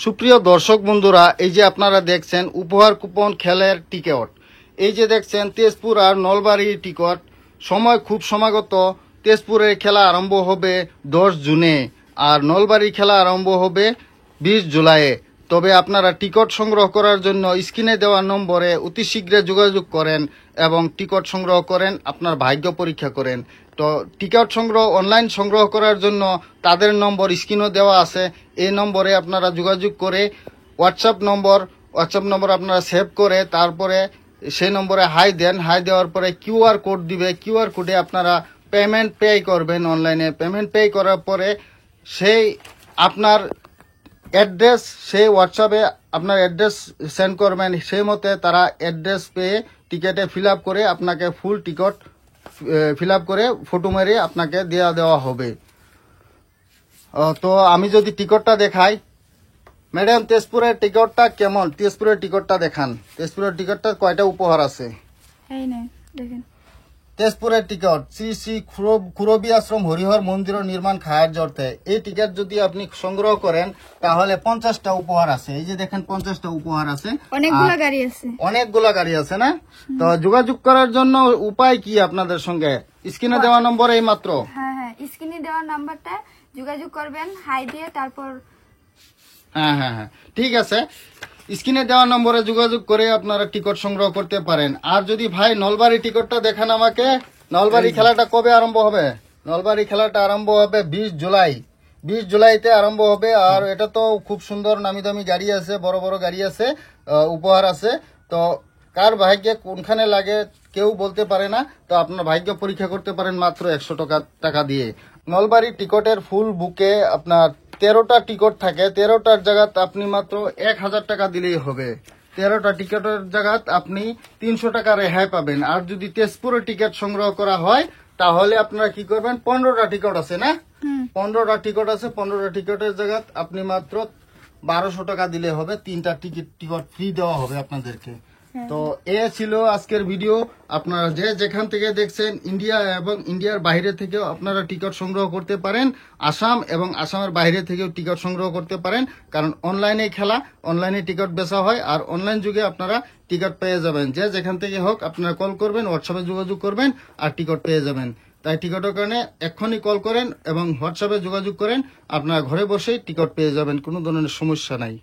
সুপ্রিয় দর্শক বন্ধুরা, এই যে আপনারা দেখছেন উপহার কুপন খেলের টিকিট, এই যে দেখছেন তেজপুর আর নলবাড়ির টিকিট। সময় খুব সমাগত। তেজপুরের খেলা আরম্ভ হবে 10 জুনে আর নলবাড়ির খেলা আরম্ভ হবে 20 জুলাইয়ে। তবে আপনারা টিকিট সংগ্রহ করার জন্য স্ক্রিনে দেওয়া নম্বরে অতি শীঘ্রে যোগাযোগ করেন এবং টিকিট সংগ্রহ করেন, আপনার ভাগ্য পরীক্ষা করেন। তো টিকিট সংগ্রহ অনলাইন সংগ্রহ করার জন্য তাদের নম্বর স্ক্রিনও দেওয়া আছে। এই নম্বরে আপনারা যোগাযোগ করে হোয়াটসঅ্যাপ নম্বর আপনারা সেভ করে তারপরে সেই নম্বরে হাই দেন। হাই দেওয়ার পরে কিউআর কোড দিবে। কিউআর কোডে আপনারা পেমেন্ট পে করবেন। অনলাইনে পেমেন্ট পে করার পরে সেই আপনার অ্যাড্রেস, সেই হোয়াটসঅ্যাপে আপনার অ্যাড্রেস সেন্ড করবেন। সেই মতে তারা অ্যাড্রেস পেয়ে টিকিটে ফিল আপ করে আপনাকে ফুল টিকিট ফিল আপ করে ফটো মেরে আপনাকে দেওয়া হবে। তো আমি যদি টিকিটটা দেখাই, ম্যাডাম তেজপুরের টিকিটটা কেমন? তেজপুরের টিকিটটা দেখান। তেজপুরের টিকিটটা কয়টা উপহার আছে? তেজপুরের টিকিট শ্রী শ্রী খুরবী আশ্রম হরিহর মন্দির নির্মাণ খায়ের জর্তে। এই টিকিট যদি আপনি সংগ্রহ করেন তাহলে 50টা উপহার আছে। এই যে দেখেন 50টা উপহার আছে, অনেকগুলা গাড়ি আছে না? তো যোগাযোগ করার জন্য উপায় কি আপনাদের সঙ্গে? স্ক্রিনে দেওয়া নম্বর এই মাত্র। হ্যাঁ, স্ক্রিনে দেওয়া নাম্বারটা যোগাযোগ করবেন, হাই দিয়ে তারপর। হ্যাঁ, ঠিক আছে। স্ক্রিনে দেওয়া নম্বরে যোগাযোগ করে আপনারা টিকিট সংগ্রহ করতে পারেন। আর যদি ভাই নলবাড়ি টিকিটটা দেখান আমাকে। নলবাড়ি খেলাটা কবে আরম্ভ হবে? নলবাড়ি খেলাটা আরম্ভ হবে 20 জুলাই। 20 জুলাইতে আরম্ভ হবে। আর এটা তো খুব সুন্দর নামি দামি গাড়ি আছে, বড় বড় গাড়ি আছে, উপহার আছে। তো কার ভাগ্যে কোনখানে লাগে কেউ বলতে পারে না। তো আপনার ভাগ্য পরীক্ষা করতে পারেন মাত্র 100 টাকা দিয়ে। নলবাড়ি টিকিটের ফুল বুকে আপনার 13টা টিকিট থাকে। 13টার জায়গাত আপনি মাত্র 1000 টাকা দিলেই হবে। 13টা টিকিটের জায়গাত আপনি 300 টাকা রেহাই পাবেন। আর যদি তেজপুরের টিকিট সংগ্রহ করা হয় তাহলে আপনারা কি করবেন, 15টা টিকিট আছে না? 15টা টিকিট আছে। 15টা টিকিটের জায়গাত আপনি মাত্র 1200 টাকা দিলে হবে। 3টা টিকিট ফ্রি দেওয়া হবে আপনাদেরকে। তো এ ছিল আজকের ভিডিও। আপনারা যে যেখান থেকে দেখছেন ইন্ডিয়া এবং ইন্ডিয়ার বাইরে থেকেও আপনারা টিকিট সংগ্রহ করতে পারেন। আসাম এবং আসামের বাইরে থেকেও টিকিট সংগ্রহ করতে পারেন, কারণ অনলাইনে খেলা, অনলাইনে টিকিট বেচা হয়। আর অনলাইন যুগে আপনারা টিকিট পেয়ে যাবেন। যে যেখান থেকে হোক আপনারা কল করবেন, হোয়াটসঅ্যাপে যোগাযোগ করবেন আর টিকিট পেয়ে যাবেন। তাই টিকিটের কারণে এক্ষুনি কল করেন এবং হোয়াটসঅ্যাপে যোগাযোগ করেন। আপনারা ঘরে বসেই টিকিট পেয়ে যাবেন, কোনো ধরনের সমস্যা নাই।